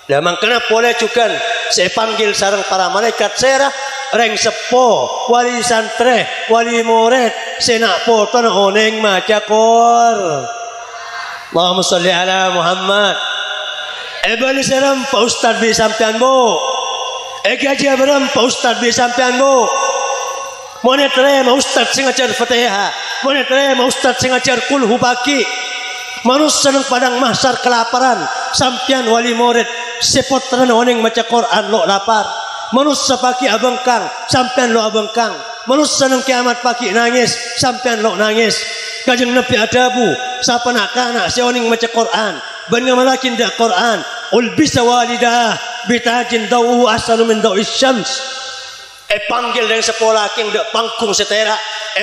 Damang kena boleh juga saya panggil sarang para malaikat serah reng sepo wali santre wali murid senak foto na oneng maca kor. Allahumma sholli ala Muhammad. Bali seram pa ustad bi sampean bo. Gaji beram pa ustad bi sampean bo. Monetre ma ustad sing ajar Fatihah. Monetre ma ustad sing ajar kul hubaki. Manusia nang padang mahsyar kelaparan sampean wali murid sepotran oneng maca Quran lo lapar. Manusia pagi abengkang sampean lo abengkang. Manusia nang kiamat pagi nangis sampean lo nangis. Kajeng Nabi adabu sapa nak kana si oneng maca Quran ban ngamalakin da Quran ul bisa walidah bitajin dawu asalu min dawis syams. Panggil dengan sepolah king dak pangkung setera.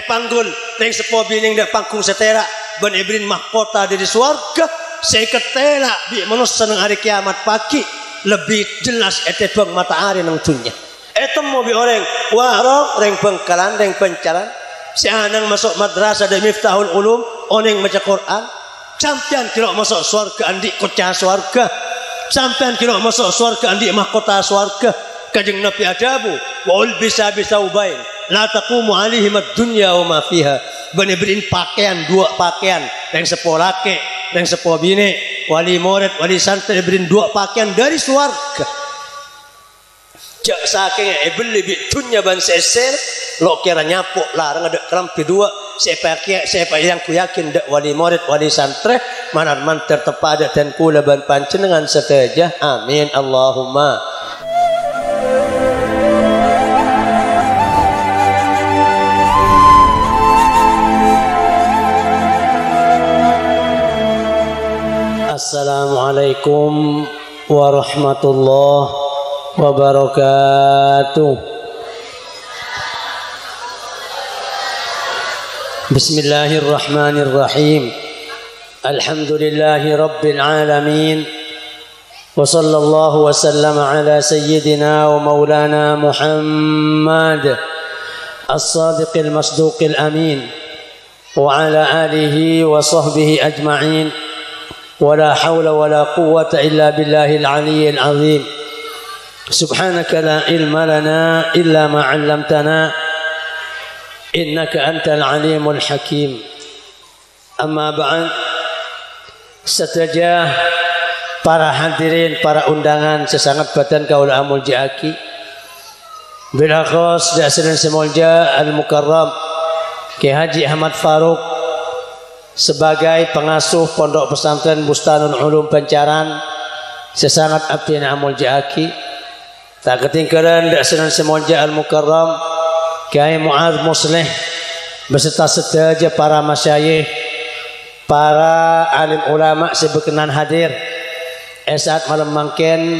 Panggul dengan sepolah bining dak pangkung setera. Ben ibrin mahkota dari swarga saya ketela bi manusia nang hari kiamat pagi lebih jelas etetong matahari nang dunia. Temu bi orang warok reng Bengkalan reng Pencalan si anang masuk madrasah dari Miftahul Ulum oneng maca Quran sampean kira masuk swarga andi kocah swarga sampean kira masuk swarga andi mahkota swarga. Kajeng Nabi adabu waul bisa ubain la taqumu alaihim ad-dunya wa ma fiha. Bani berin pakaian dua pakaian yang sepolake yang sepobine wali murid wali santri berin dua pakaian dari swarga. Jak saking beli bi dunya ban seser lo kira nyapuk larang ada kerampi dua siapa yang ku yakin dak wali murid wali santri manan man tertepada dan kula ban panjenengan sedaya amin Allahumma. Assalamualaikum warahmatullahi wabarakatuh. Bismillahirrahmanirrahim. Alhamdulillahi rabbil alamin. Wa sallallahu wa sallama ala sayyidina wa maulana Muhammad as-sadiqil masduqil amin wa ala alihi wa sahbihi ajma'in. ولا حول ولا قوة إلا بالله العلي العظيم. سبحانك لا علم لنا إلا ما علمتنا إنك أنت العليم الحكيم. أما بعد, setajah para hadirin, para undangan sesangat badan kaula amul jaaki bil akhas dasran semolja al-mukarram Ki Haji Ahmad Farouk sebagai pengasuh Pondok Pesantren Bustanul Ulum Pancaran sesangat abdin amul jaaki. Tak ketinggalan daksanan semonja al-mukarram Kiai Mu'adz Muslih beserta sedaja para masyayikh, para alim ulama sebekenan hadir saat malam mangken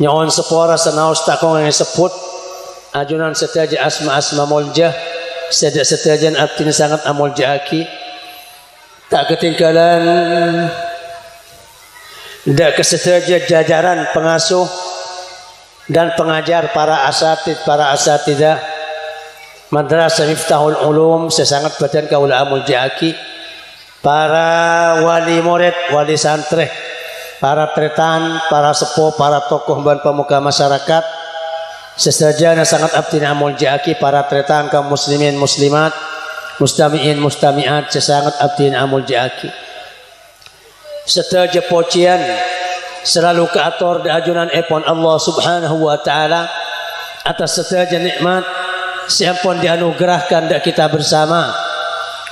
nyaon sepora senaos takong yang sebut ajunan sedaja asma-asma muljah sedajan abdin sangat amul jaaki. Tak ketinggalan dak kesedaja jajaran pengasuh dan pengajar para asatidah Madrasah Miftahul Ulum sesangat badan kaula amul jaaki, para wali murid, wali santri, para tretan, para sepuh, para tokoh dan pemuka masyarakat sesadajana sangat abdin amul jaaki, para tretan kaum muslimin muslimat, mustami'in mustami'at sesangat abdin amul jaaki. Sedaja pocian selalu keatur di ajunan epon Allah subhanahu wa ta'ala atas sedaja nikmat siampun dianugerahkan dak kita bersama,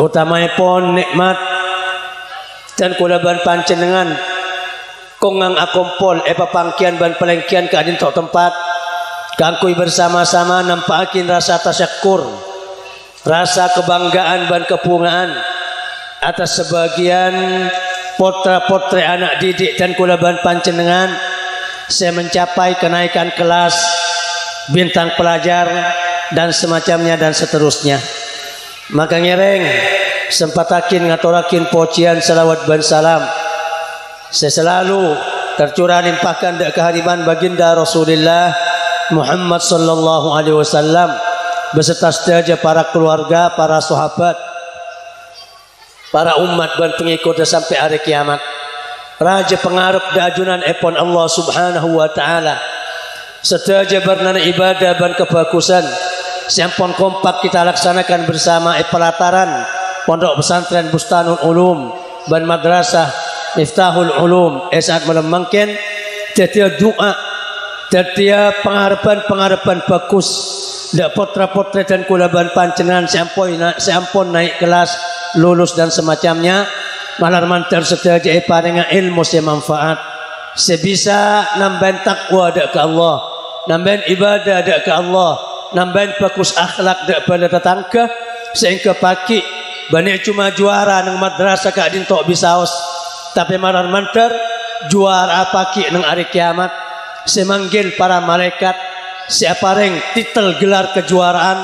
utama epon nikmat dan kulaban pancenengan kongang akompol pangkian ban pelengkian ke adin tok tempat kangkui bersama-sama nampakin rasa tasyakur, rasa kebanggaan dan kepungaan atas sebagian potra-potri anak didik dan kulaban pancenengan saya mencapai kenaikan kelas, bintang pelajar dan semacamnya dan seterusnya. Maka ngereng sempatakin ngaturakin pocian salawat ban salam saya selalu tercurah limpahkan dak kehadiran baginda Rasulullah Muhammad sallallahu alaihi wasallam beserta sedaja para keluarga, para sahabat, para umat dan pengikutnya sampai hari kiamat. raja pengarep dajunan epon Allah subhanahu wa ta'ala setaja bernana ibadah dan kebagusan siampon kompak kita laksanakan bersama pelataran pondok pesantren Bustanul Ulum dan madrasah Miftahul Ulum saat melembangkan setiap doa setiap pengharapan bagus dak potra-potra dan kulaban pancengan seampun naik kelas lulus dan semacamnya malar mantar setaja dengan ilmu semanfaat sebisa nambahin takwa dak ke Allah nambahin ibadah dak ke Allah nambahin bagus akhlak dak pada tetangga sehingga pagi banyak cuma juara nang madrasah kak dintok bisaos tapi malar mantar juara pagi nang hari kiamat semanggil para malaikat siapa reng titel gelar kejuaraan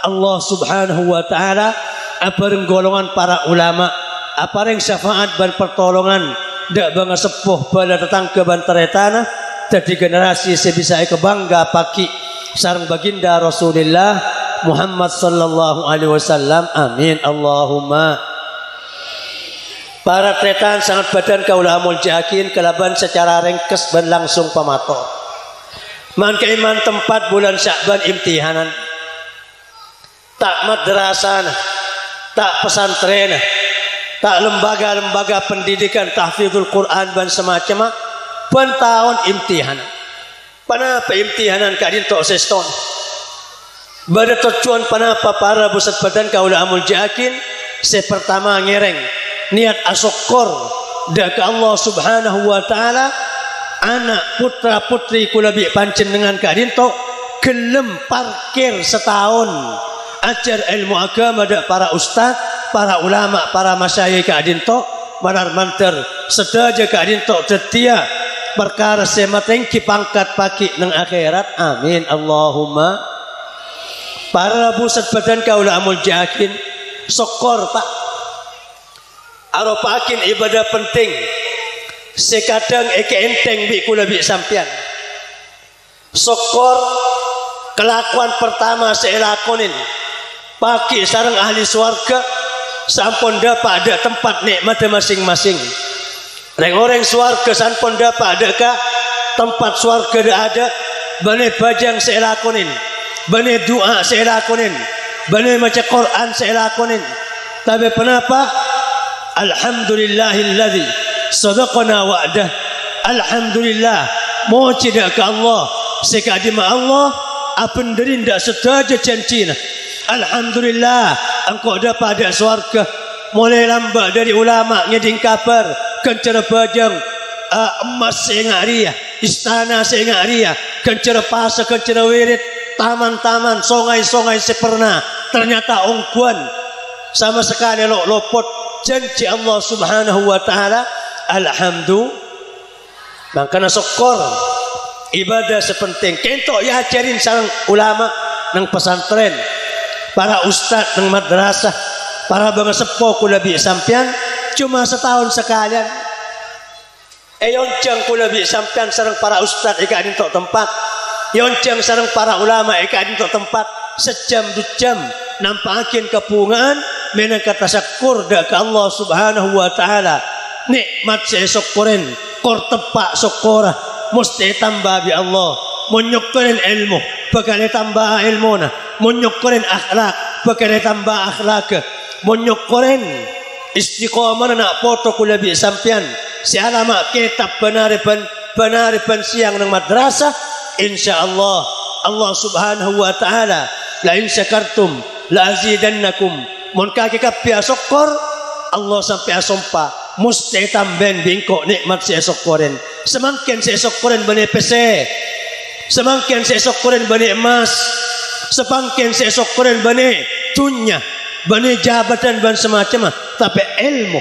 Allah subhanahu wa ta'ala apareng golongan para ulama apareng syafaat dan pertolongan dak bangga sepuh pada tetangga bantarai tanah jadi generasi sebisa kebangga pagi sareng baginda Rasulullah Muhammad sallallahu alaihi wasallam amin Allahumma. Para tretan sangat badan kaula amul jakin kelaban secara ringkes dan langsung pamato man keiman tempat bulan Sya'ban imtihanan tak madrasah tak pesantren tak lembaga-lembaga pendidikan tahfidzul Quran dan semacamnya tahun imtihanan panapa imtihanan kadin tok seston pada tujuan panapa para pusat badan kaula amul jakin sepertama ngereng niat asokor dak Allah subhanahu wa ta'ala anak putra putri kula bi pancen dengan kadin tok gelem parkir setahun ajar ilmu agama dak para ustaz para ulama para masyayikh kadin tok manar manter sedaja kadin tok setia perkara sematengki pangkat pagi nang akhirat amin Allahumma. Para pusat badan kaula amul jakin sokor pak aropakin ibadah penting sekadang eke enteng bi kula bi sampian sokor kelakuan pertama saya lakonin pagi sareng ahli swarga sampun dapat ada tempat nikmat masing-masing reng orang swarga sampun dapat ada ka tempat swarga ada bane bajang saya lakonin bane doa saya lakonin bane maca Quran saya lakonin tapi kenapa alhamdulillahilladzi sadaqana wa'dah alhamdulillah moci dak ke Allah sekadima Allah apen derinda sedaja janjina alhamdulillah engkau dapat ada swarga mulai lamba dari ulama ngeding kabar kencara bajang emas sengaria istana sengaria kencara pasa kencara wirid taman-taman songai-songai seperna ternyata ongkuan sama sekali lopot janji Allah subhanahu wa ta'ala alhamdulillah makanya sokor ibadah sepenting kentok ya ajarin sareng ulama nang pesantren para ustad nang madrasah para bangga sepo kula bi sampean cuma setahun sekalian yoncang kula bi sampean sareng para ustad ika dintok tempat yoncang sareng para ulama ika dintok tempat sejam 2 jam nampakin kepungan menang kata syukur dak Allah subhanahu wa ta'ala nikmat saya syukurin kor tepak syukurah mesti tambah bi Allah menyukurin ilmu bakal tambah ilmuna menyukurin akhlak bakal tambah akhlak menyukurin istiqomah nak foto kula bi sampean si alama kitab benaripan siang nang madrasah insyaallah Allah subhanahu wa ta'ala la in syakartum la azidannakum mun kaki kapia syukur Allah sampai asompa musti tamben bingkok nikmat si syukurin semakin si syukurin bani PC semakin si syukurin bani emas semakin si syukurin bani dunya bani jabatan dan semacam tapi ilmu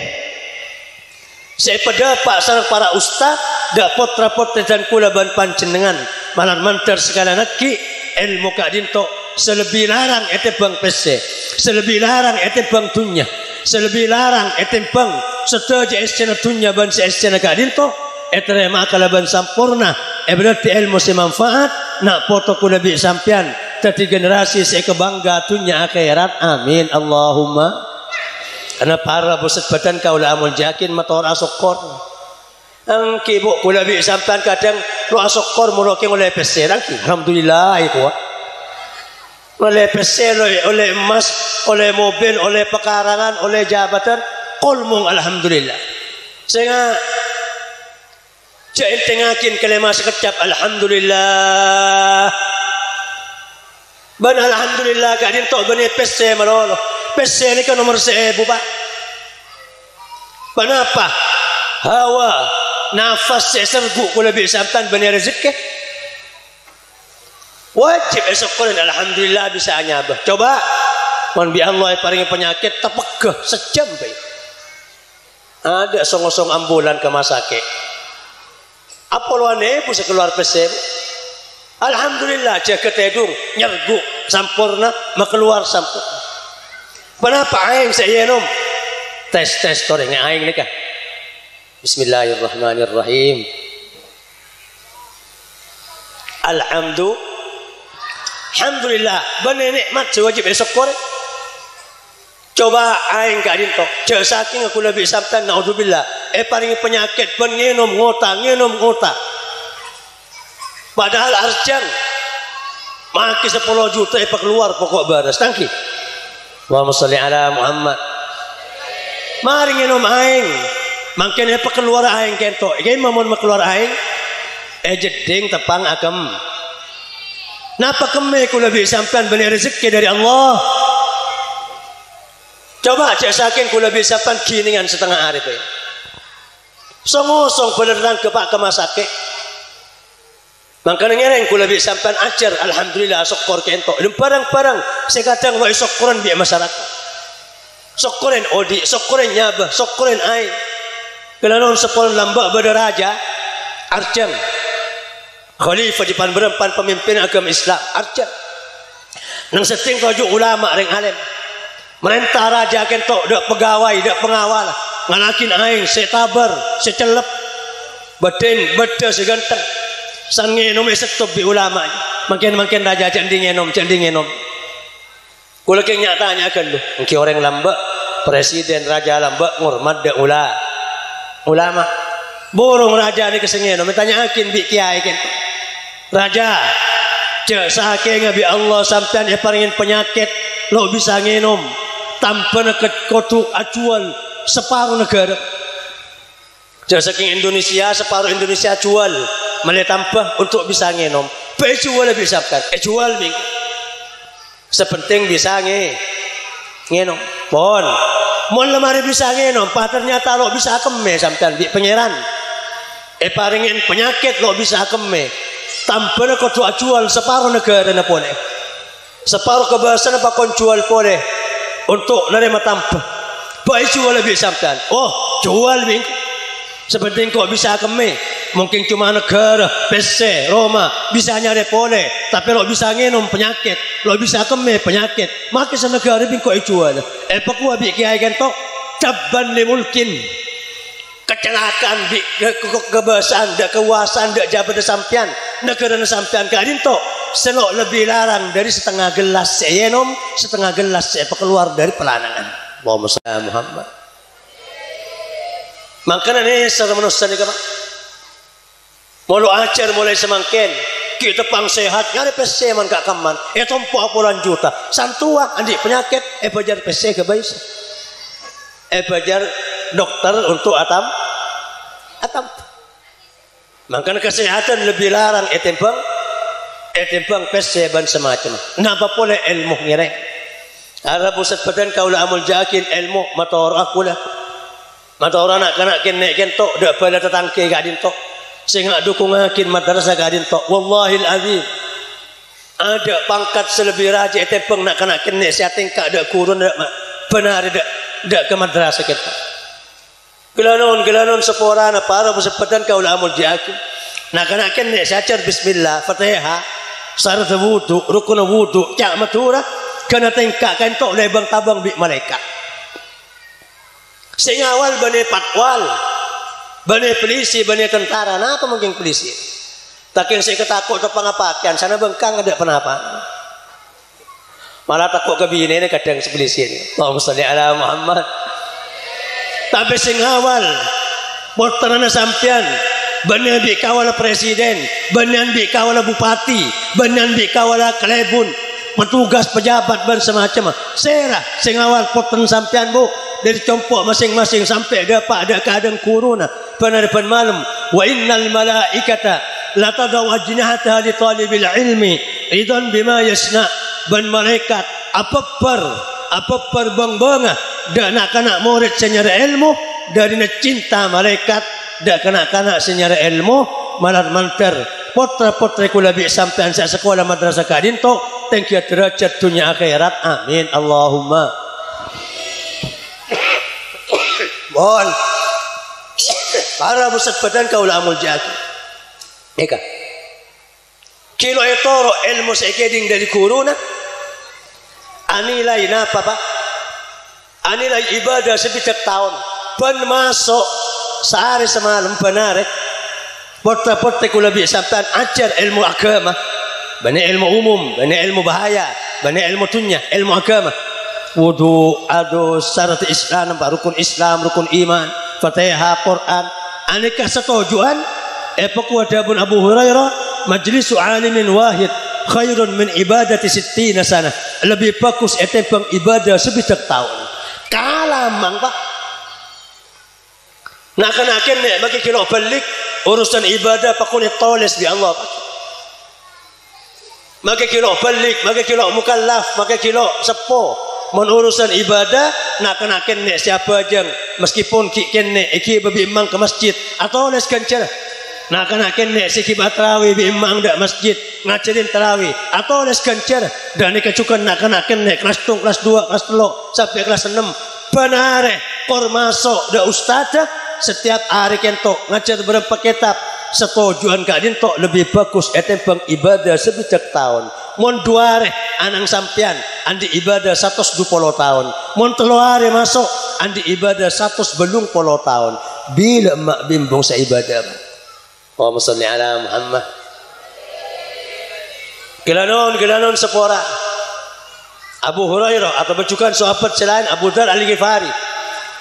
saya pedapak sareng para ustaz dak potra-potra dan kula ban panjenengan malan mantar segala neki ilmu kak dinto selebih larang ete bang PC selebih larang ete bang dunya selebih larang ete bang sedaja escena dunya ban se escena kak dinto ete makalaban sampurna berarti ilmu semanfaat nak foto kula bi sampean tadi generasi saya kebangga dunya akhirat amin Allahumma. Karena para pusat badan kaula amul jakin mator asokor ang kibo kula bi sampean kadang lu asokor mulo ke oleh PC alhamdulillah iku oleh PC oleh emas oleh mobil oleh pekarangan oleh jabatan kulmung alhamdulillah sehingga jangan tengakin kalimah sekecap alhamdulillah ban alhamdulillah kadin tok bani PC malolo PC ni kan nomor 1000 Pak kenapa hawa nafas sergu kula bi sampan bani rezeki wajib syukurin alhamdulillah bisa nyabah coba mon bi Allah paringi penyakit tepegeh sejam bae ada song-song ambulan ke masake apolwane bisa keluar pesem alhamdulillah jaga tedung nyergu sampurna makeluar sampurna kenapa aing sayenom tes toreng aing nikah bismillahirrahmanirrahim alhamdulillah bener nikmat wajib syukur coba aing kadin tok cek saking aku lebih sampean naudzubillah paringi penyakit ben ngenom ngota padahal arjang maki 10 juta keluar pokok baras tangki Allahumma sholli ala Muhammad mari ngenom aing mangken keluar aing kento iki mamon keluar aing jeding tepang agem napa keme kula bi sampean bener rezeki dari Allah coba cek saking kula bi sampean giningan setengah hari pe songosong beneran ke pak kemasake mangkana ngereng kula bi sampean ajar alhamdulillah syukur kento barang-barang sekadang wa syukuran bi masyarakat syukurin odi syukurin nyabah syukurin aing kelanon sepon lambak berderaja arjang khalifah di pan berempan pemimpin agama Islam arjang nang seting toju ulama ring alim merentah raja kentok dak pegawai dak pengawal nganakin aing setabar secelep beden beda seganteng san ngenom setop bi ulama makin raja cending ngenom kula ke nyatanya kan lu engki orang lambak presiden raja lambak ngurmat dak ulama borong raja ni kesengenom tanyakin bi kiai kentok raja cek saking bi Allah sampean paringin penyakit lo bisa ngenom tanpa neket kotu acuan separuh negara cek saking Indonesia separuh Indonesia jual mulai tambah untuk bisa ngenom jual bisa kan jual bing sepenting bisa ngenom mon lemari bisa ngenom ternyata lo bisa keme sampean bi pangeran paringin penyakit lo bisa keme tanpa kotu acuan separuh negara na boleh separuh kebasan apa kon jual boleh untuk nerima tanpa baik jual lebih sampean jual bing sepenting kok bisa keme mungkin cuma negara PC Roma bisa nyari boleh tapi lo bisa ngenom penyakit lo bisa keme penyakit maka senegara bing kok jual pakua bi kiai kentok cabban limulkin kecelakaan di kebebasan dak kekuasaan dak jabatan sampean negara sampean kadin tok selok lebih larang dari setengah gelas seyenom setengah gelas keluar dari pelanangan Allahumma shalli Muhammad makanya ni secara manusia ni Pak mulu ajar mulai semangkin kita pang sehat nyari PC man kak kaman tompo apulan juta santua andi penyakit bajar PC ke bayi bajar dokter untuk atam makanya kesehatan lebih larang timbang PC ban semacam napa boleh ilmu ngireng ada pusat badan kaulah amul jakin ilmu motor aku lah motor anak kena kene kentok dak bala tetangke gadin tok sehingga dukungakin madrasah gadin tok wallahil azim ada pangkat selebih raja timbang nak kena kene sia tingkah dak kurun dak benar dak ke madrasah kita gelanon seporana para bersepatan kaulah amul jakin nak kena kene sacar bismillah fatihah syarat wudu rukun wudu cak maturah kena tingkah kentok lebang tabang bi malaikat sing awal bani patwal bani polisi bani tentara napa mungkin polisi taking saya ketakut atau pengapakan sana bengkang ada penapa malah takut ke bini ini kadang sepolisi ini Allahumma sholli ala Muhammad tapi sing awal Portanana sampian benan bi kawala presiden, benan bi kawala bupati, benan bi kawala kelebun, petugas pejabat dan semacam. Serah sing awal portan sampian bu dari compok masing-masing sampai dapat ada keadaan corona penaripan malam. Wa innal malaikata la tadaw ajnahataha li talibil ilmi idan bima yasna. Ben malaikat apa bang-bangah dak nak murid senyara ilmu dari cinta malaikat dak kanak-kanak senyara ilmu malah mantar potra-potra kula bi sampean sa sekolah madrasah kadinto tengki derajat dunia akhirat amin Allahumma. Mohon para pusat badan kaula amul jatuh eka kilo etoro ilmu sekeding dari corona anilai napa pak anilai ibadah sepitak tahun pen masuk sehari semalam benar porta-porta kula bi sampean ajar ilmu agama bani ilmu umum bani ilmu bahaya bani ilmu dunya ilmu agama wudu adu syarat Islam rukun Islam rukun iman Fatihah Quran aneka setujuan pekuadabun Abu Hurairah majlisu alimin wahid khairun min ibadati sittina sana lebih bagus etepang ibadah sebitak tahun kalamang pak nak kenakin nek bagi kilo balik urusan ibadah pakulit toles di Allah pak maka kilo balik maka kilo mukallaf maka kilo sepo mon urusan ibadah nak kenakin nek siapa aja meskipun kene iki babi imam ke masjid atau les kencer nah kana kene sikibat tarawih bi imam dak masjid ngajarin tarawih atau les kencer dan ni kecukan nak kana kene kelas 1 kelas 2 kelas 3 sampai kelas 6 benare kor masuk da ustaz setiap hari kentok ngajar berapa kitab setujuan kadin tok lebih bagus etempang ibadah sebijak tahun mon duare anang sampian andi ibadah 120 tahun mon teluare masuk andi ibadah 100 belum puluh tahun bila mak bimbung sa ibadah Allahumma salli ala Muhammad. Gelanon sepora. Abu Hurairah atau bajukan sahabat selain Abu Dar Al-Ghifari.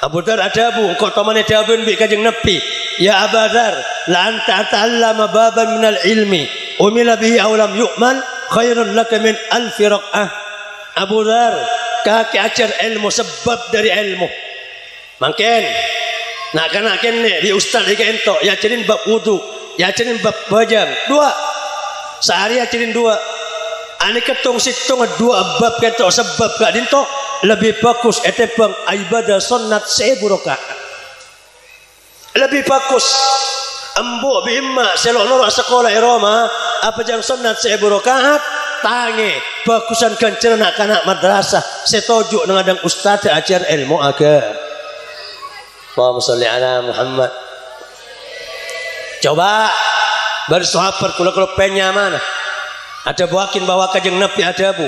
Abu Dar adabu engkau tamane dabun bi kajeng Nabi. Ya Abu Dar, la anta ta'allama baban minal ilmi umila bihi aw lam yu'man khairun laka min alfi raq'ah. Abu Dar, kaki ajar ilmu sebab dari ilmu. Mungkin nak kana kene di ustaz iki ento ya cerin bab wudu ya cerin bab bajang dua sehari ya cerin dua ani ketung situng dua bab kento sebab gak dinto lebih bagus etepang ibadah sunat 1000 rakaat lebih bagus embo bimma selok nora sekolah Roma apa jang sunat 1000 rakaat tangi bagusan gancer nak kanak madrasah setuju ngadang ustaz ajar ilmu agama. Allahumma salli ala Muhammad. Coba bersahabat kula-kula penya mana? Ada buakin bawa kajeng Nabi ada bu.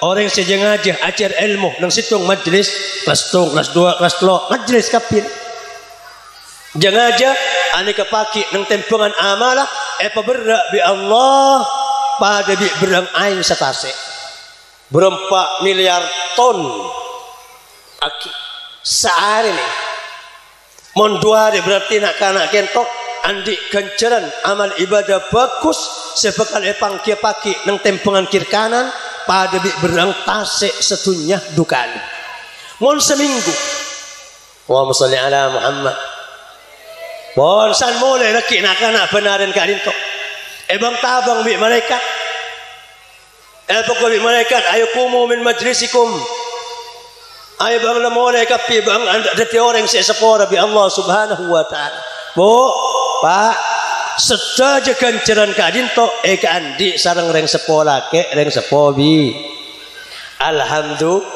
Orang sejeng aja ajar ilmu nang situng majlis kelas 1, kelas 2, kelas 3 majlis kapin. Jangan aja ane kepaki nang tempengan amalah berdak bi Allah pada bi berang aing setase. Berempat miliar ton aki sehari nih. Mon duare berarti nak kanak kentok andi kenceran amal ibadah bagus sebekal epang kia paki nang tempengan kiri kanan pada bi berang tasek setunya dukan. Mon seminggu. Allahumma salli ala Muhammad. Bon san mulai laki nak kanak benaran kadin tok. Ebang tabang bi malaikat. Pokok bi malaikat ayo kumu min majlisikum. Ayo bang la mulai kapi bang anda ada orang yang sepora bi Allah Subhanahu wa taala. Bu, Pak, sedaja ganjaran kadin to andi sareng reng sepola ke reng sepobi. Alhamdulillah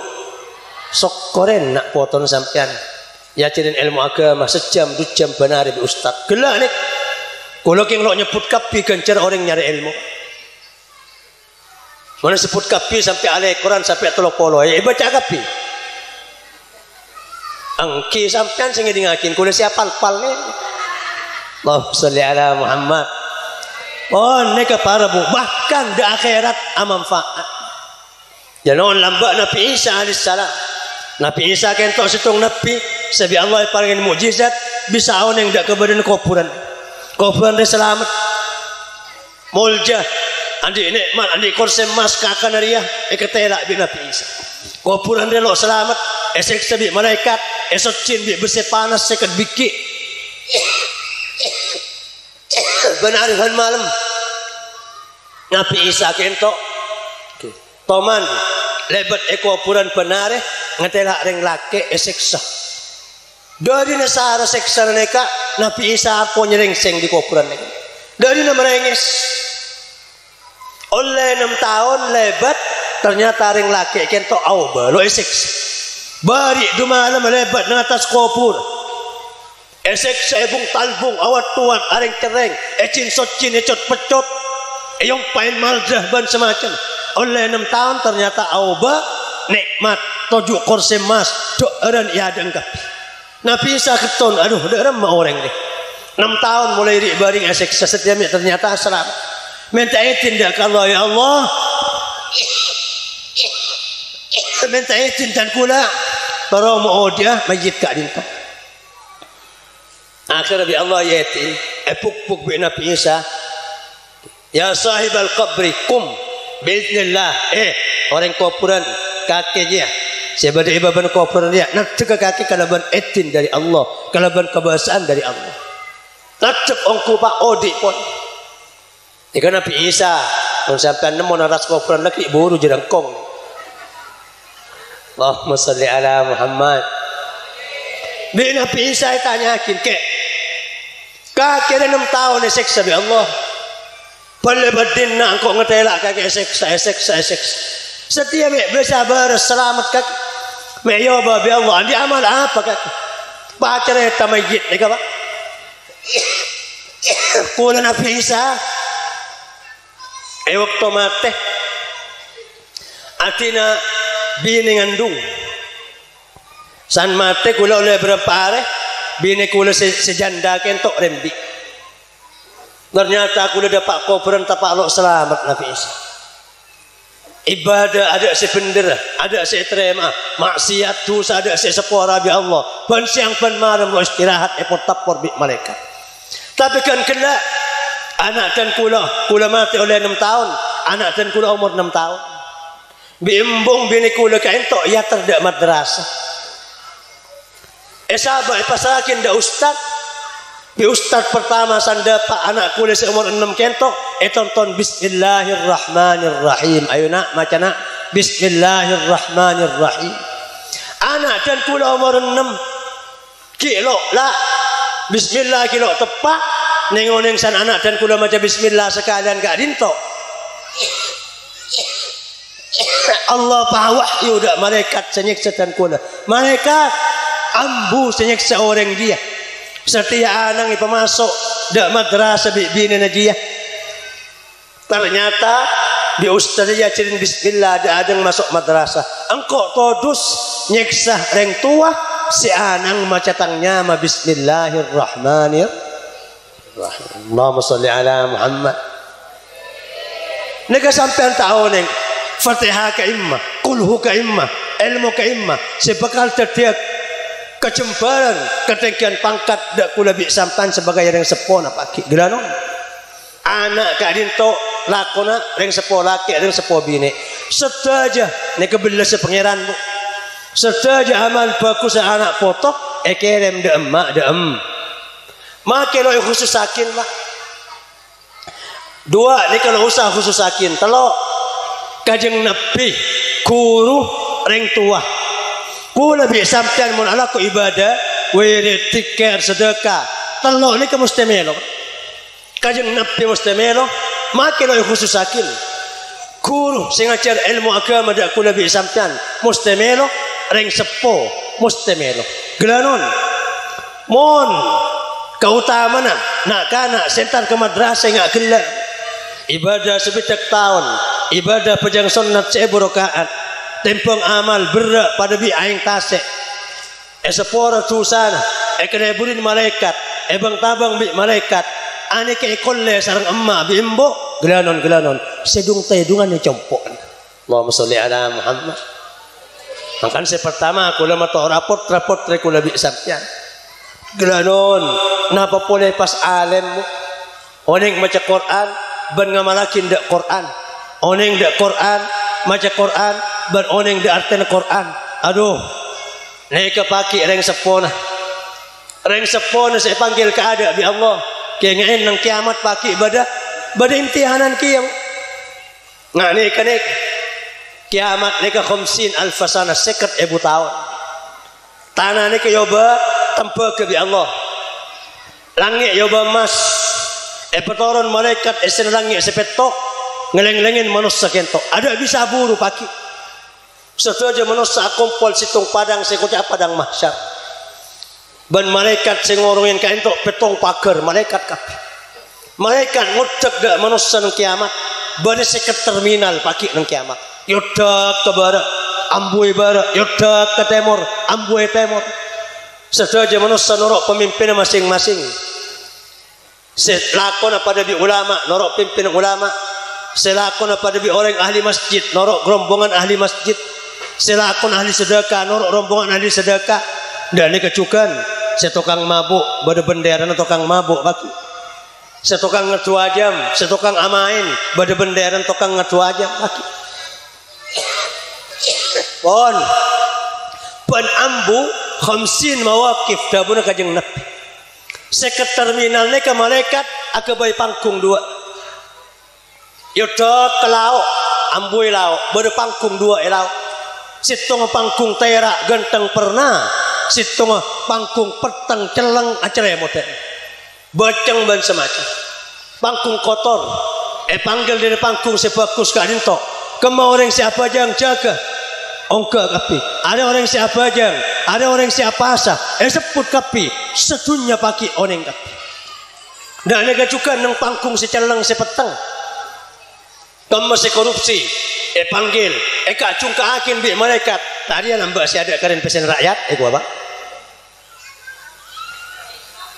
sok koren nak poton sampean. Ya cirin ilmu agama sejam 2 jam benar bi ustaz. Gelak nih. Kalau king lo nyebut kapi ganjar orang nyari ilmu. Mana sebut kapi sampai alai Quran sampai 30 ya baca kapi. Angki sampean sing ngingakin kula siapa pal nih. Allahumma sholli ala Muhammad. Oh neka para bu bahkan di akhirat amanfaat. Jangan lambak Nabi Isa alaihissalam Nabi Isa kentok situng nabi sabi Allah paling mukjizat bisa awan yang dak kebadan kuburan dia selamat mulja andi nikmat andi kursi emas kakak naria ketela bi Nabi Isa kuburan dia lo selamat esek sabi malaikat esok cin bi besi panas sekat biki benarihan malam Nabi Isa kentok toman lebat kuburan benare ngetela ring laki eseksa dari nasara seksa neka Nabi Isa po nyerengseng di kuburan neka dari na merengis oleh 6 tahun lebat ternyata ring laki kento auba lo eseksa bari dumana melebat na atas kubur eseksa ebung talbung awat tuan aring kereng ecin socin ecot pecot eyong pain maldah ban semacam oleh 6 tahun ternyata auba nikmat tojuk kursi emas doaran ia dengkap Nabi Isa keton aduh doaran mah orang deh 6 tahun mulai baring asik setiap ternyata selamat minta izin dah kalau ya Allah minta izin dan kula para mau dia mayit kak dinto akhirnya bi Allah yatin puk bi Nabi Isa ya sahibal qabri kum biiznillah orang kuburan kaki dia sebab dia ibaban kuburan dia nak cek kaki kalaban etin dari Allah kalaban kebahasaan dari Allah nak cek ongku pak odi pun jika Nabi Isa pun sampai nemu naras kuburan lagi buru jerangkong Allahumma salli ala Muhammad bi Nabi Isa tanyakin ke kaki ada 6 tahun disiksa bi Allah Palebadin na engkau ngetela kaki seksa. Setiap bisa berselamat kaki. Meyoba bi Allah. Andi amal apa kaki? Baca reta mayit ni kapa? Kula Nabi Isa. Waktu mate. Atina bini ngandung. San mate kula oleh berapa hari. Bini kula sejanda kentok rembi. Ternyata aku udah dapat kuburan tapak lo selamat Nabi Isa. Ibadah ada si bendera, ada si terima, maksiat dosa ada si sepora bi Allah. Ban siang ban malam lo istirahat epot tapor bi malaikat. Tapi kan kena anak dan kula mati oleh 6 tahun, anak dan kula umur 6 tahun. Bi embung bini kula kaentok ya terdak madrasah. Sabah pasakin da ustaz. Bi ustaz pertama sanda pak anak kuliah seumur 6 kentok tonton bismillahirrahmanirrahim ayo nak maca nak bismillahirrahmanirrahim anak dan kuliah umur 6 kilo lah bismillah kilo tepak nengoning san anak dan kuliah maca bismillah sekalian gak dinto Allah wahyu dak malaikat senyiksa dan kuliah malaikat ambu senyiksa orang dia setia anang pemasok dak madrasah bini najiyah ternyata di ustaz dia cirin bismillah ada masuk madrasah engkau todus nyeksa reng tua si anang macatangnya ma bismillahirrahmanirrahim Allahumma sholli ala Muhammad nega sampean tahun yang Fatihah ka imma kulhu ka imma ilmu ka imma sebekal tertiak kecembaran ketinggian pangkat dak kula bi sampan sebagai yang sepo napaki gelano anak kadinto lakona reng sepo laki reng sepo bini sedaja ne kebelas pangeran bu sedaja amal bagus anak foto kerem de emak de make lo khusus sakin lah dua ni kalau usah khusus sakin telo kajeng nabi guru reng tua kula bi sampean mun ala ko ibadah wirid tikar sedekah telo ni ke mustamelo kajeng nabi mustamelo make lo khusus akil guru sing ajar ilmu agama dak kula bi sampean mustamelo reng sepo mustamelo gelanon mon kautamana nak kana sentar ke madrasah ngak gelak ibadah sepitak tahun ibadah pejang sunnat sebu rakaat tempong amal berak pada bi aing tasek sepora susana keneburin malaikat bang tabang bi malaikat ane ke kolle sareng emma bi embo gelanon sedung tedungan ni compok Allahumma sholli ala Muhammad Makan saya pertama kula mato raport kula bi sampean. Gelanon napa boleh pas alemmu oneng maca Quran ban ngamalakin dak Quran. Oneng dak Quran maca Quran ban oneng dak artena Quran. Aduh. Naik paki reng sepona. Reng sepona saya panggil ke ada bi Allah. Kengain nang kiamat paki bada imtihanan kiam. Ngani kanek kiamat nika 50,000 sana 50,000 tahun. Tanah nika yoba tempe ke bi Allah. Langit yoba emas. Petoron malaikat esen langit sepetok ngeleng-lengin manusia kentok. Ada bisa buru paki. Setuju manusia kumpul situng padang sekucap padang mahsyar. Ban malaikat sing ngorongin ka entok petong pager malaikat kabeh. Malaikat ngudeg dak manusia nang kiamat. Bade seket terminal paki nang kiamat. Yodak ke barat, ambue barat, yodak ke timur, ambue timur. Setuju manusia norok pemimpin masing-masing. Selakon pada bi ulama, norok pimpin ulama. Selakon pada bi orang ahli masjid, norok rombongan ahli masjid. Selakon ahli sedekah, norok rombongan ahli sedekah. Dan ini kecukan setukang mabuk, pada bendera tukang mabuk baki. Setukang ngetua jam, setukang amain, pada bendera tukang ngetua jam baki. Pon, pen ambu 50 mawakif dabuna kajeng nabi. Seket terminal neka malaikat akabai pangkung dua. Yodot ke lauk, ambui lauk, pada pangkung dua lauk. Situng pangkung terak genteng pernah. Situng pangkung peteng celeng acara modern. Baceng ban semacam. Pangkung kotor. Panggil dari pangkung sebagus ka dinto. Kemau orang siapa aja yang jaga. Ongka kapi. Ada orang siapa aja. Ada orang siapa asa. Sebut kapi. Sedunya paki oneng kapi. Dan ada juga nang pangkung seceleng sepeteng. Kamu si korupsi. Panggil. Kacung ke akin bi malaikat. Tadi nambah si ada karen pesen rakyat. Gua apa?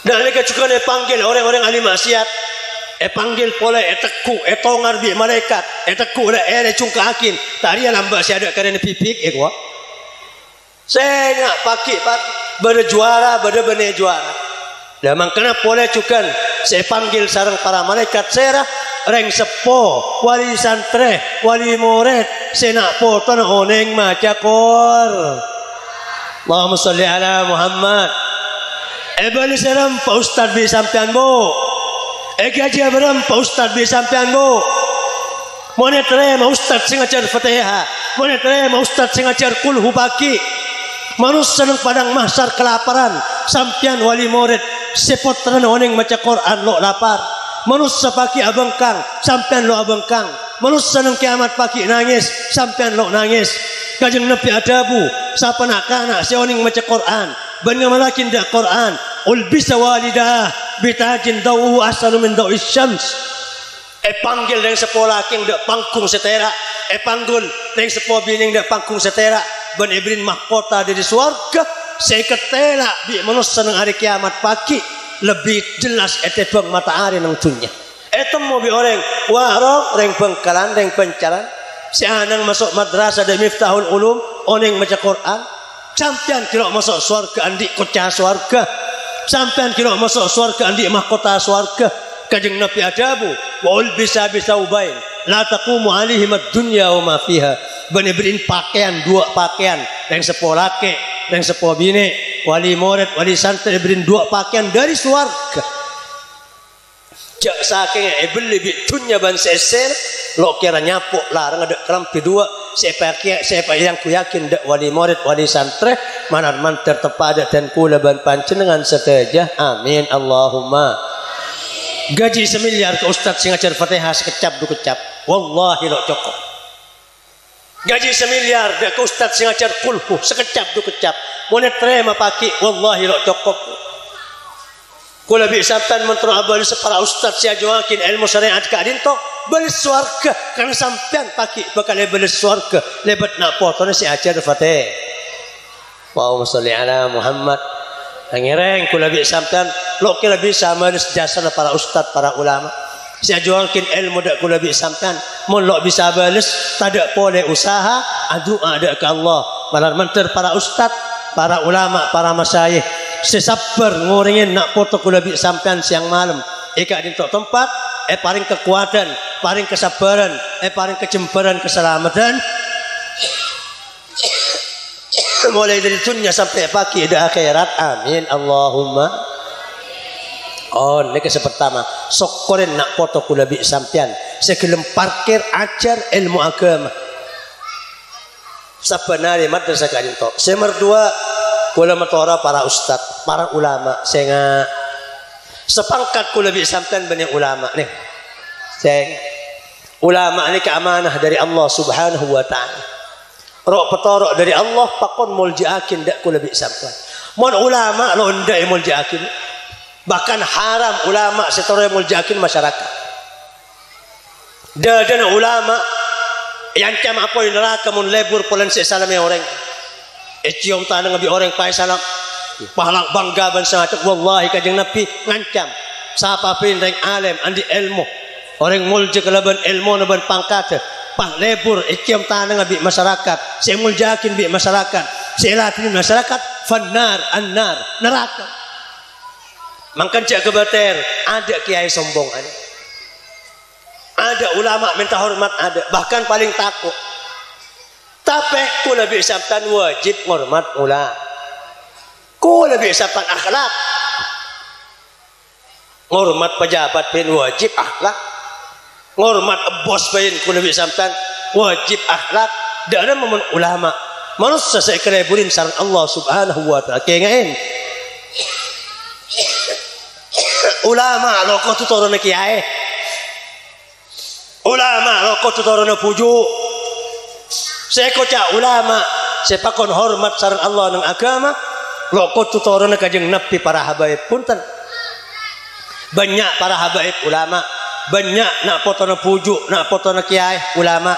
Dan mereka juga panggil orang-orang ahli maksiat. Panggil pola teku, tongar bi malaikat. Teku dah cungka akin. Tadi nambah si ada karen pipik. Gua. Saya nak pakai berjuara, benar-benar juara. Dan makanya pola juga saya panggil sarang para malaikat serah. Reng sepo, wali santre, wali murid, senak poton oneng maca kor. Allahumma sholli ala Muhammad. Bali seram Pak Ustad bi sampean bu. Gaji beram Pak Ustad bi sampean bu. Monetre ma Ustad sing ajar Fatihah. Monetre ma Ustad sing ajar kulhu baki. Manusia nang padang mahsyar kelaparan, sampean wali murid sepotran oneng maca Quran lo lapar. Manusia paki abengkang, sampean lo abengkang. Manusia nang kiamat paki nangis, sampean lo nangis. Kajeng nabi adabu, siapa nak kanak seoning maca Quran, ban ngamalakin dak Quran. Ul bisa walidah, bitajin dawu asanu min dawi syams. Panggil deng sepolah king dak pangkung setera. Panggul deng sepo bining dak pangkung setera. Ban ibrin mahkota dari swarga. Saya ketela bi manusia nang hari kiamat paki. Lebih jelas etebang matahari nang dunia. Mau bi orang warok reng bengkalan reng pencaran. Si anang masuk madrasah dan Miftahul Ulum oneng maca Quran. Sampean kira masuk surga andi kocah surga. Sampean kira masuk surga andi mahkota surga. Kajeng Nabi adabu waul bisa ubain. La taqumu alaihim ad-dunya wa ma fiha. Benerin pakaian dua pakaian reng sepolake reng sepo bine wali murid wali santri berin dua pakaian dari swarga. Jak saking beli bi dunya ban seser lo kira nyapuk larang ada kelampi dua siapa yang ku yakin dak wali murid wali santri manan man tertepada dan kula ban panjenengan setajah amin Allahumma. Gaji semiliar ke ustaz sing ajar Fatihah sekecap du kecap wallahi lo cukup. Gaji semiliar dak ke ustaz sing ajar kulhu sekecap du kecap monet terima paki wallahi lo cukup. Kula bi sampean mentro abal para ustaz sia joakin ilmu syariat ka dinto beli swarga kan sampean paki bakal beli swarga lebat nak potone si ajar Fatihah. Allahumma sholli ala Muhammad. Ngireng kula bi sampean lo kira bisa manis jasa para ustaz para ulama. Sia joakin ilmu dak kula bi sampean mun lo bisa bales tada pole usaha adu ada ke Allah malar menter para ustad, para ulama, para masyayikh sesabar nguringin nak foto kula bi sampean siang malam ika dintok tempat paring kekuatan, paring kesabaran, paring kecemburan, keselamatan mulai dari dunia sampai pagi di akhirat. Amin Allahumma. Oh, ini kisah pertama. Sokorin nak foto kula bi sampean. Sekelem parkir ajar ilmu agama. Sabanari madrasah kadinto. Semar dua kula matora para ustad, para ulama. Senga sepangkat kula bi sampean banyak ulama nih. Seng ulama ini keamanah dari Allah Subhanahu wa taala. Rok petorok dari Allah pakon muljiakin dak kula bi sampean. Mon ulama lo ndak muljiakin. Bahkan haram ulama setore muljiakin masyarakat. Dadana ulama yang cam apa neraka mun lebur polen se salame orang. Cium tanah ngabi orang pai salam. Pahalang bangga ban sangat wallahi kanjeng Nabi ngancam sapa pin reng alim andi ilmu. Orang mulji kalaban ilmu naban pangkat. Pak lebur cium tanah ngabi masyarakat. Se muljiakin bi masyarakat. Se latin masyarakat fannar annar neraka. Mangkan cak kebater ada kiai sombong ada ulama minta hormat ada bahkan paling takut tapi ku lebih sampean wajib hormat ulama ku lebih sampean akhlak hormat pejabat pun wajib akhlak hormat bos pun ku lebih sampean wajib akhlak dan momen ulama manusia saya kereburin sareng Allah Subhanahu wa taala kengain ulama lo kau tu turun kiai ulama lo kau tu turun puju saya kocak ulama saya pakon hormat sareng Allah nang agama lo kau tu turun kajeng nabi para habaib punten banyak para habaib ulama banyak nak potona puju nak potona kiai ulama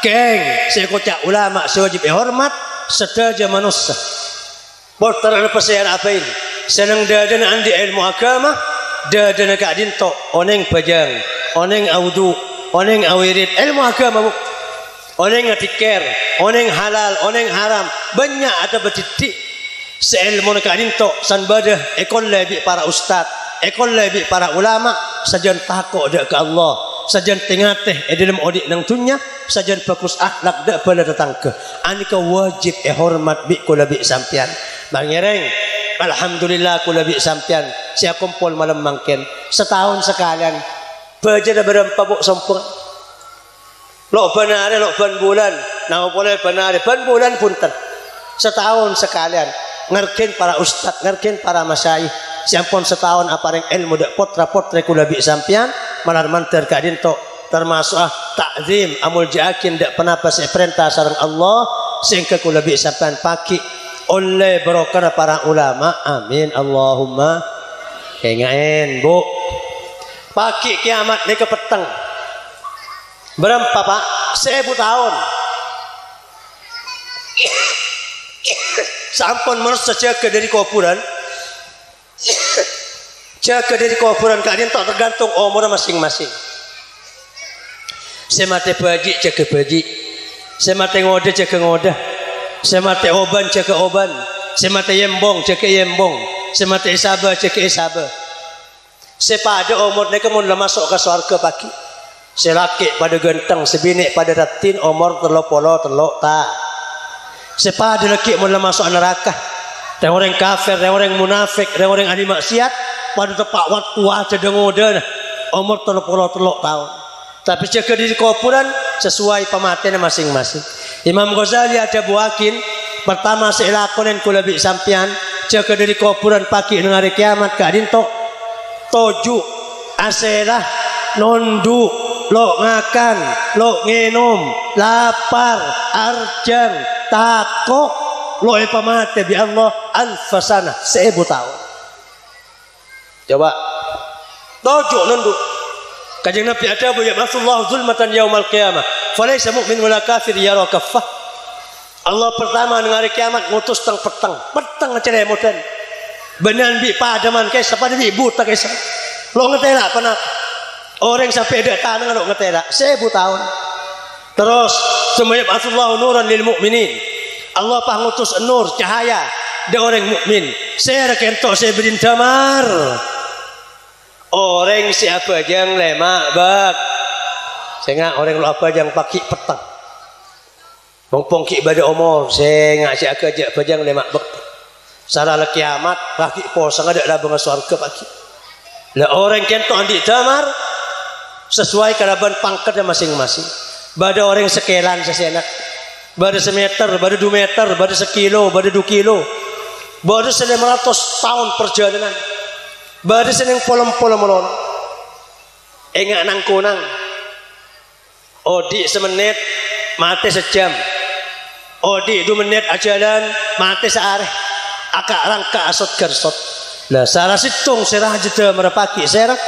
keng saya kocak ulama sewajib hormat sedaja manusia portar pesan apa ini senang dadan andi ilmu agama dadan ka dinto oneng pajang oneng audu oneng awirid ilmu agama bu oneng ngatiker oneng halal oneng haram banyak ada betitik seilmu ka dinto san badah ekon lebi para ustad ekon lebi para ulama sajan takok dak ke Allah sajan tengateh dalam odik nang dunya sajan bagus akhlak dak bala datang ke anika wajib hormat bi kula bi sampean bangireng. Alhamdulillah kula bi sampean sia kumpul malam mangken setahun sekalian baja da berempa buk sempur lo banare lo ban bulan nama boleh banare ban bulan punten setahun sekalian ngerken para ustad ngerken para masyayikh siampun setahun apareng ilmu dak potra potre kula bi sampean malar manter ka dinto termasuk takzim amul jakin dak penapa se perintah sareng Allah sehingga kula bi sampean pagi oleh berokah para ulama. Amin Allahumma. Kengain bu pagi kiamat ni ke petang berapa pak 1000 tahun sampun manusia jaga dari kuburan jaga dari kuburan kalian tak tergantung umur masing-masing semate baji jaga baji semate ngoda jaga ngoda semate oban jaga oban semate yembong jaga yembong semate isaba jaga isaba sepada umur mereka mun masuk ke surga pagi selaki pada genteng sebinik pada ratin umur terlopolo telok ta sepada laki mun masuk neraka dan orang kafir dan orang munafik dan orang ahli maksiat pada tepat waktu aja dengoda umur terlopolo telok tahun tapi jaga diri kuburan sesuai pematian masing-masing. Imam Ghazali ada buakin pertama seilakonen kula bi sampean jaga diri kuburan pagi nang hari kiamat ka dinto toju aserah nondu lo ngakan lo nginum lapar arjang takok lo pamate bi Allah alfasana 1000 tahun coba toju nondu Kanjeng Nabi ada bu ya Rasulullah zulmatan yaumal qiyamah falaysa mu'min wala kafir yara kaffah Allah pertama nang hari kiamat ngutus teng peteng ceremodan benan bi padaman kaisa pada bi buta kaisa lo ngetela pernah orang sampai ada tanah lo ngetela 1000 tahun terus semuanya Rasulullah nuran lil mu'minin Allah pangutus nur cahaya de orang mukmin. Saya kentok saya berin damar. Orang siapa yang lemak bak. Saya orang lu apa yang pakai petang. Bongpong ki bade omor, saya ngak si akajak bajang lemak bak. Salah le kiamat pakai posa ada labang surga pakai. Lah orang kentok andi damar sesuai kalaban pangkat masing-masing. Bada orang sekelan sesenak. Bada semeter, bada 2 meter, bada sekilo, bada 2 kilo. Bada 500 tahun perjalanan. Bada seneng polom-polom melon. Enggak nangkunang. Odi semenit, mati sejam. Odi 2 menit ajalan, mati seareh. Akak rangka asot gersot. Lah salah situng serah jeda merepaki serah.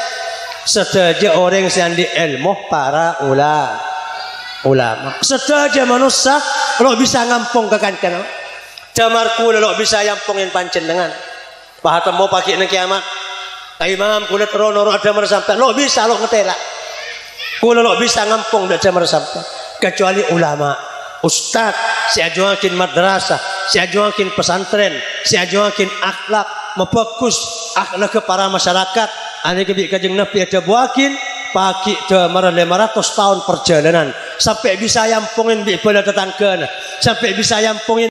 Sedaja orang yang di ilmu para ulama. Sedaja manusia lo bisa ngampung ke kan damar kula lo bisa yampungin panjenengan. Pahatemu pagi nang kiamat. Imam kula terono ada sampai lo bisa lo ngetela. Kula lo bisa ngampung dak damar sampai. Kecuali ulama, ustad, si ajuakin madrasah, si ajuakin pesantren, si ajuakin akhlak, membagus akhlak ke para masyarakat. Ane kebi kajeng Nabi ada buakin pagi damar 500 tahun perjalanan sampai bisa yampungin bi bala tetangga, sampai bisa yampungin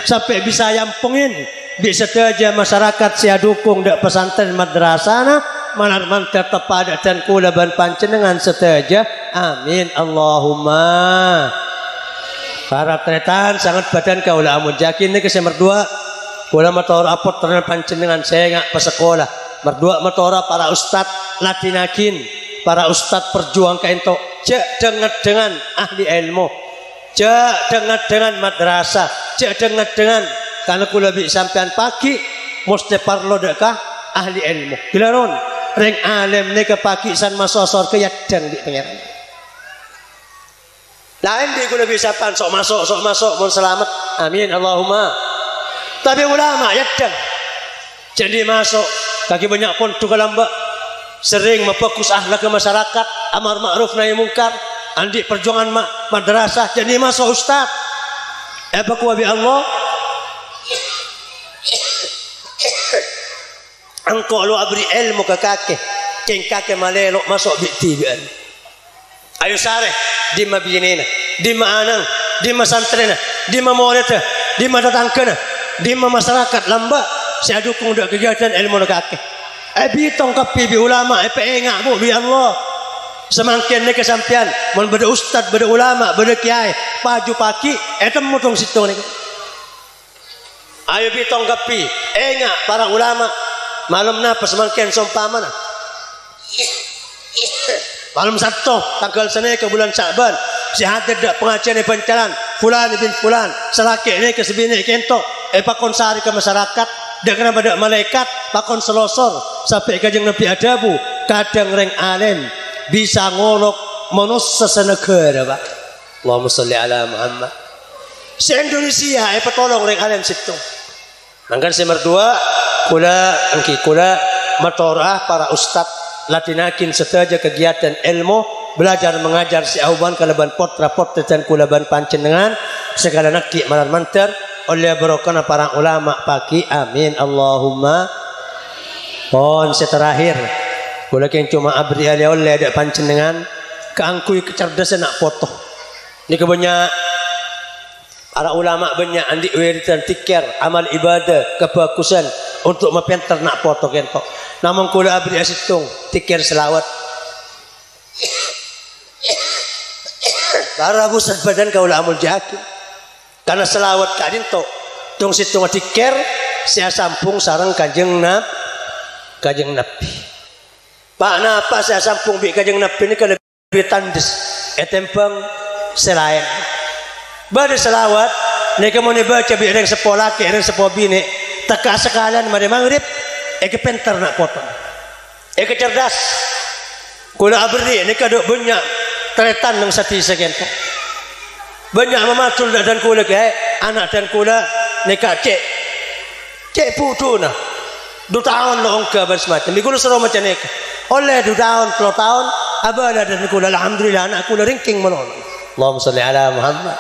sampai bisa yampungin bisa saja masyarakat sia dukung dak pesantren madrasah manar mantar tepada dan kula ban panjenengan sedaja amin Allahumma. Para tretan sangat badan kaula amun jakin ni ke merdua kula mator apot terang panjenengan saya ngak pesekolah merdua matora para ustad latinakin para ustad perjuang kainto cek dengan ahli ilmu cek dengan madrasah cek dengan karena kula bi sampean pagi mesti parlo dekah ahli ilmu gilaron reng alim ni ke pagi san masosor ke yadang di pengiran lain di kula bi sampean sok masuk mun selamat amin Allahumma. Tapi ulama yadang jadi masuk kaki banyak pun tukang lamba sering memfokus akhlak ke masyarakat amar ma'ruf nahi mungkar andi perjuangan madrasah jadi masuk ustaz apa kuwa bi Allah engkau lu abri ilmu ke kakek keng kakek malelok masuk bi tibian ayo sare di mabinina di maanang di masantrena di mamoreta di matatangkena di masyarakat lamba saya dukung dak kegiatan ilmu kakek. Bitong kapi bi ulama engak bu bi Allah. Semangkin ni kesampian mun beda ustad, beda ulama, beda kiai, paju paki temu tong situ ni. Ayo bitong kapi engak para ulama. Malam napa semangkin sompamana. Malam Sabtu tanggal sene ke bulan Sa'ban si hadir dak pengajian pancaran fulan bin fulan selaki ni ke sebini kentok pakon sari ke masyarakat dengan pada malaikat pakon selosor sampai kajeng Nabi adabu kadang reng alim bisa ngolok manusia senegara Pak. Allahumma sholli ala Muhammad. Se Indonesia petolong reng alim situ. Mangkan se merdua kula matorah para ustad latinakin setaja kegiatan ilmu belajar mengajar si auban kalaban potra dan kulaban panjenengan segala nakki malar mantar oleh barokana para ulama pagi amin Allahumma. Pon seterakhir kula keng cuma abri ali oleh ada panjenengan keangkui kecerdasan nak foto ni kebanyak para ulama banyak andi wiridan tikir amal ibadah kebagusan untuk mepenter nak foto kentok namun kula abri asitung tikir selawat para pusat badan kaula amul jaki karena selawat kadin to tung situ tikir saya sampung sarang kanjeng Nabi Pak napa saya sampung bi kanjeng Nabi ini kalau lebih tandes etempang selain bade selawat nek mau baca bi reng sepolah ke reng sepo bini teka sekalian mari maghrib kepenter nak potong kecerdas kula abri nek ada banyak tretan nang sati seken banyak mematul dan kula ke anak dan kula nek cek putuna 2 tahun lo ongka bersmacam kula sero macam nek oleh 2 tahun 3 tahun abada dan kula alhamdulillah anak kula ringking menon Allahumma sholli ala Muhammad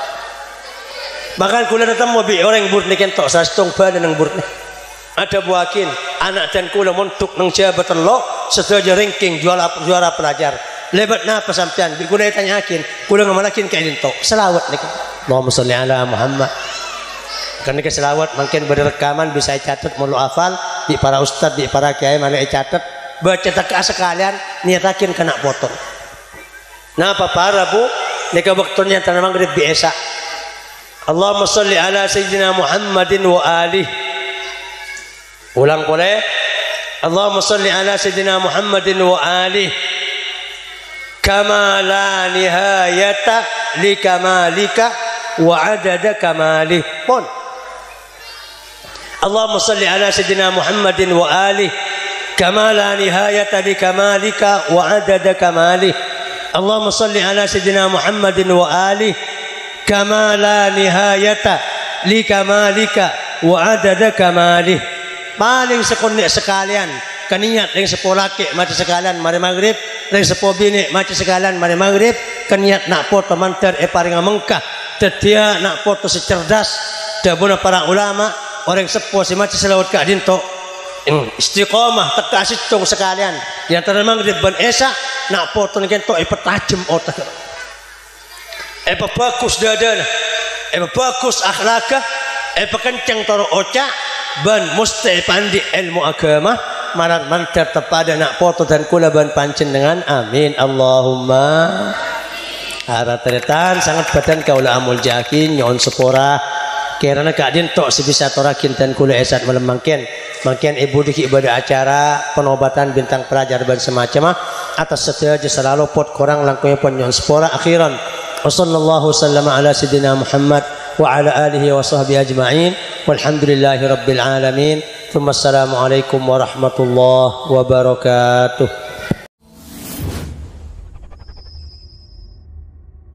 Bahkan kula datang mobil orang burni kentok sastong badan ng burni. Ada buakin anak dan kula montuk ng jabatan lo setuju ranking juara pelajar. Lebat na pasampian bi kula tanyakin kula ngamalakin kainin tok. Selawat nih. Allahumma sholli ala Muhammad. Karena ke selawat mungkin berrekaman bisa catat mulu hafal di para ustad di para kiai mana catat baca tak sekalian niatakin kena potong. Nah apa para bu nika waktunya tanah maghrib biasa. Allahumma sholli ala sayyidina Muhammadin wa alihi. Ulang boleh. Allahumma sholli ala sayyidina Muhammadin wa alihi. Kama la nihayata li kamalika wa adada kamalih. Pun. Allahumma sholli ala sayyidina Muhammadin wa alihi. Kama la nihayata li kamalika wa adada kamalih. Allahumma sholli ala sayyidina Muhammadin wa alihi. Kama la nihayata li kamalika wa adada kamalih. Paling sekonek sekalian kaniat yang sepolake mati sekalian mari maghrib yang sepobine mati sekalian mari maghrib kaniat nak foto mantar paring mengkah tetia nak foto secerdas dabuna para ulama orang sepo si mati selawat ka dinto istiqomah tekasit tong sekalian di antara maghrib ban esa nak foto kento petajem otak bagus dadana bagus akhlakah kencang toro oca ban musti pandi ilmu agama marat mantar tepada nak foto dan kula ban pancen dengan amin Allahumma aratetan sangat badan kaula amul jakin nyon sepora kerana kadin tok sebisa torakin dan kula esat malam mangken ibu diki ibadah acara penobatan bintang pelajar ban semacam atas setia selalu pot korang langkungnya pun nyon sepora akhiran wasallallahu sallama ala sayyidina Muhammad wa ala alihi wa sahbihi ajma'in walhamdulillahi rabbil alamin thumma assalamu alaikum warahmatullahi wabarakatuh.